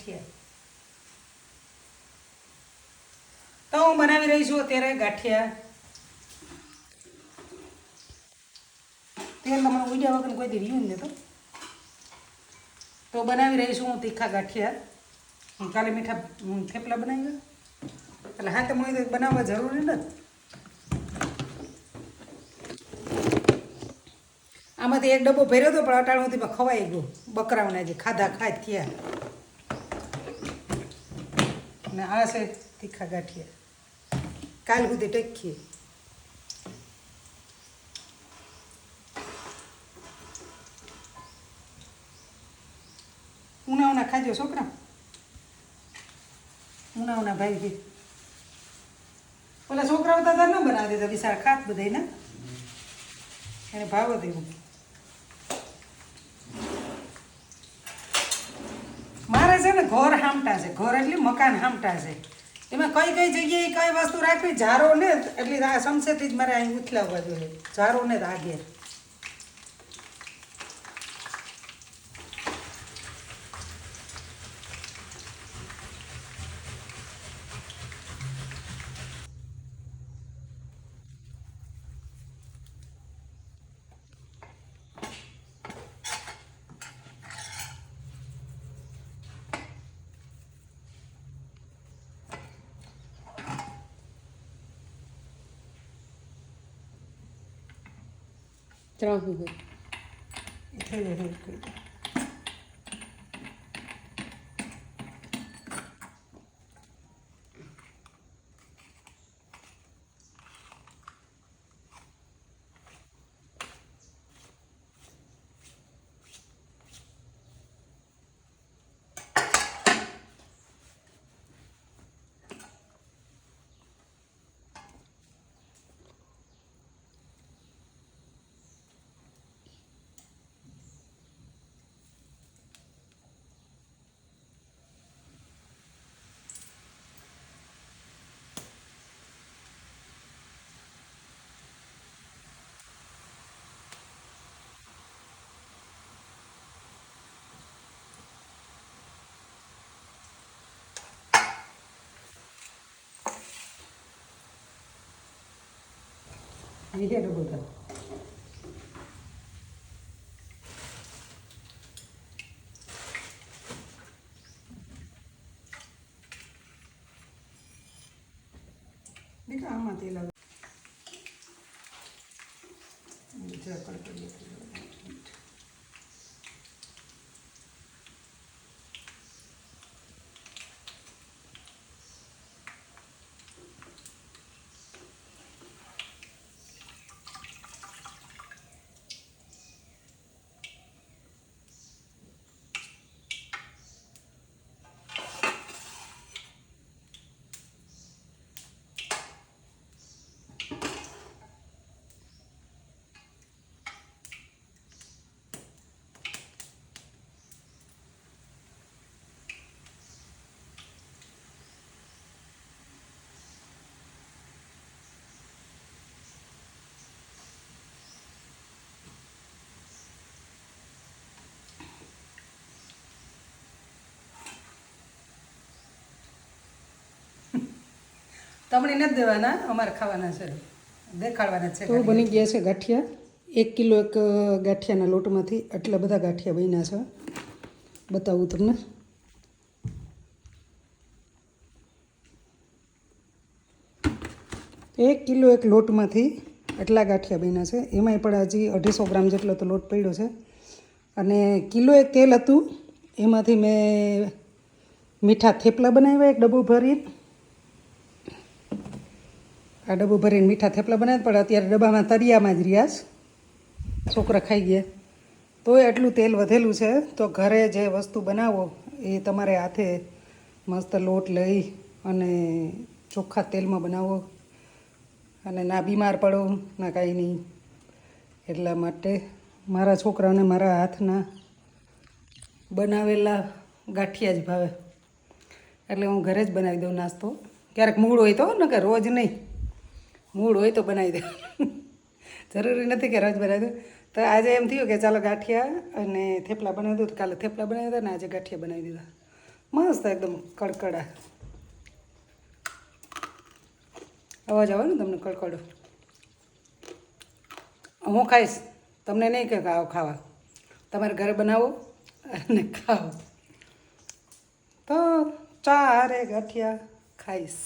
ગાંઠિયા. તો હું બનાવી રહી છું અત્યારે ગાંઠિયા. તેલ હમણાં ઉડ્યા વગર કોઈ દી રહ્યું ને તો બનાવી રહી છું હું તીખા ગાંઠિયા. કાલે મીઠા થેપલા બનાવ્યા એટલે હા તો મને બનાવવા જરૂરી નથી. આમાંથી એક ડબ્બો ભર્યો હતો પણ અટાણું સુધી ખવાઈ ગયું. બકરાઓને જે ખાધા ખાય થયા. અને આ છે તીખા ગાંઠિયા. કાલ સુધી ટેકીએ. ઉના ખાજો છોકરા. ઉના ભાઈ કે ઓલા છોકરાઓ તો ન બનાવી દેતા બિચારા ખાત બધા ને એને ભાવ દેવું. મારે છે ને ઘર હામટા છે. ઘર એટલે મકાન હામટા છે. એમાં કઈ કઈ જગ્યાએ કઈ વસ્તુ રાખવી ઝારો ને એટલે આ સમસેથી જ મારે અહીં ઉથલાવવા જોઈએ. ઝારો ને જ આગે. ત્રણ થઈ જાય. વિહેર બધા દીકરા આમાં તેલ આવે. તમને નથી દેવાના, અમારે ખાવાના છે, દેખાડવાના છે. તો બની ગયા છે ગાંઠિયા. 1 કિલો એક ગાંઠિયાના લોટમાંથી આટલા બધા ગાંઠિયા બન્યા છે. બતાવું તમને. એક કિલો એક લોટમાંથી આટલા ગાંઠિયા બન્યા છે. એમાંય પણ હજી 250 ગ્રામ જેટલો તો લોટ પડ્યો છે. અને કિલો એક તેલ હતું એમાંથી મેં મીઠા થેપલા બનાવ્યા એક ડબ્બો ભરીને. આ ડબ્બો ભરીને મીઠા થેપલા બનાવ્યા પણ અત્યારે ડબ્બામાં તરિયામાં જ રહ્યા છે. છોકરા ખાઈ ગયા. તોય આટલું તેલ વધેલું છે. તો ઘરે જે વસ્તુ બનાવો એ તમારે હાથે મસ્ત લોટ લઈ અને ચોખ્ખા તેલમાં બનાવો. અને ના બીમાર પડો ના કાંઈ નહીં. એટલા માટે મારા છોકરાઓને મારા હાથના બનાવેલા ગાંઠિયા જ ભાવે. એટલે હું ઘરે જ બનાવી દઉં નાસ્તો. ક્યારેક મૂડ હોય તો, નકર રોજ નહીં. મૂડ હોય તો બનાવી દે. જરૂરી નથી કે રોજ બનાવી દઉં. તો આજે એમ થયું કે ચાલો ગાંઠિયા અને થેપલા બનાવી દઉં. તો કાલે થેપલા બનાવી દીધા ને આજે ગાંઠિયા બનાવી દીધા. મસ્ત એકદમ કડકડા અવાજ આવે ને તમને કડકડો. હું ખાઈશ, તમને નહીં કે આવો ખાવા, તમારે ઘરે બનાવો અને ખાઓ. તો 4 ગાંઠિયા ખાઈશ.